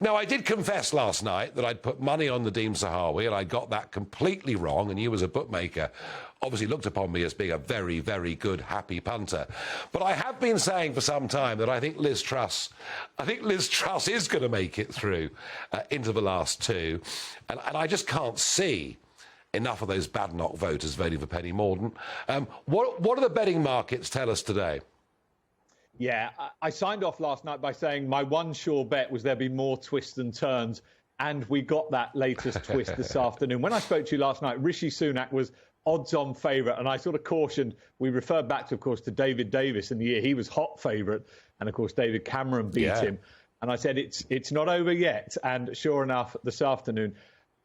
Now, I did confess last night that I'd put money on Nadeem Sahawi, and I got that completely wrong, and you as a bookmaker obviously looked upon me as being a very, very good, happy punter. But I have been saying for some time that I think Liz Truss is going to make it through into the last two, and I just can't see enough of those Badenoch voters voting for Penny Mordaunt. What do the betting markets tell us today? Yeah, I signed off last night by saying my one sure bet was there'd be more twists and turns, and we got that latest twist this afternoon. When I spoke to you last night, Rishi Sunak was odds-on favourite, and I sort of cautioned, we referred back to, of course, to David Davis in the year. He was hot favourite, and, of course, David Cameron beat him. And I said, it's not over yet. And sure enough, this afternoon,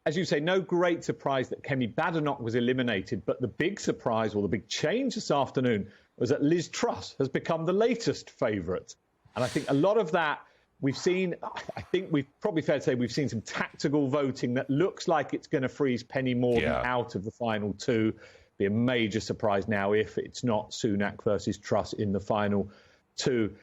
as you say, no great surprise that Kemi Badenoch was eliminated, but the big surprise, or the big change this afternoon, was that Liz Truss has become the latest favourite. And I think a lot of that we've seen, I think we've probably fair to say we've seen some tactical voting that looks like it's going to freeze Penny Mordaunt out of the final two. Be a major surprise now if it's not Sunak versus Truss in the final two.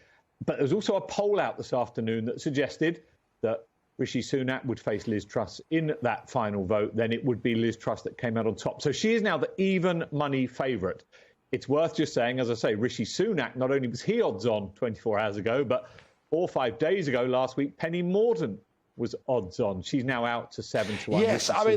But there's also a poll out this afternoon that suggested that Rishi Sunak would face Liz Truss in that final vote. Then it would be Liz Truss that came out on top. So she is now the even money favourite. It's worth just saying, as I say, Rishi Sunak, not only was he odds on 24 hours ago, but 4 or 5 days ago last week, Penny Mordaunt was odds on. She's now out to 7-1. Yes, I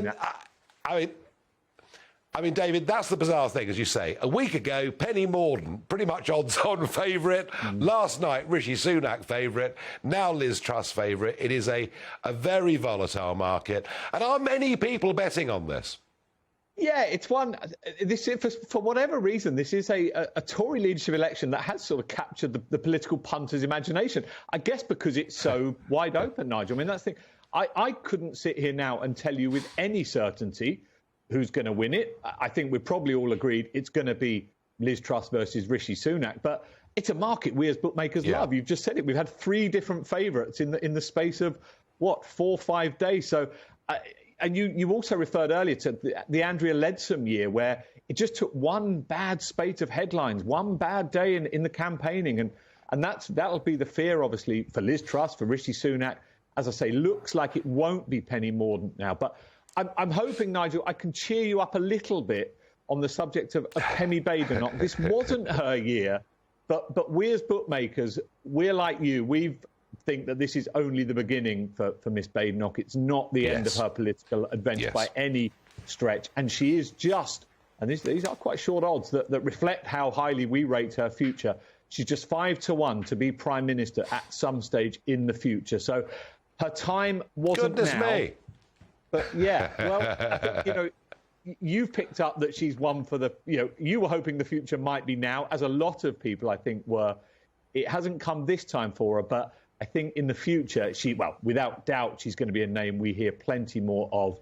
mean, David, that's the bizarre thing, as you say. A week ago, Penny Mordaunt, pretty much odds-on favourite. Last night, Rishi Sunak favourite. Now Liz Truss favourite. It is a very volatile market. And are many people betting on this? Yeah, it's one. This, for whatever reason, this is a Tory leadership election that has sort of captured the political punter's imagination. I guess because it's so wide open, Nigel. I mean, that's the thing. I couldn't sit here now and tell you with any certainty who's going to win it. I think we're probably all agreed it's going to be Liz Truss versus Rishi Sunak. But it's a market we as bookmakers love. You've just said it. We've had 3 different favourites in the space of, 4 or 5 days. So. And you also referred earlier to the Andrea Leadsom year, where it just took one bad spate of headlines, one bad day in the campaigning. And that'll be the fear, obviously, for Liz Truss, for Rishi Sunak. As I say, looks like it won't be Penny Mordaunt now. But I'm hoping, Nigel, I can cheer you up a little bit on the subject of Kemi Badenoch. This wasn't her year, but we as bookmakers, we're like you. We think that this is only the beginning for Miss Badenoch. It's not the end of her political adventure by any stretch. And she is just, and these are quite short odds that reflect how highly we rate her future. She's just 5-1 to be Prime Minister at some stage in the future. So her time wasn't Goodness now. Me. But yeah, well, I think, you've picked up that she's one for the, you were hoping the future might be now, as a lot of people, I think, were. It hasn't come this time for her, but I think in the future, without doubt, she's going to be a name we hear plenty more of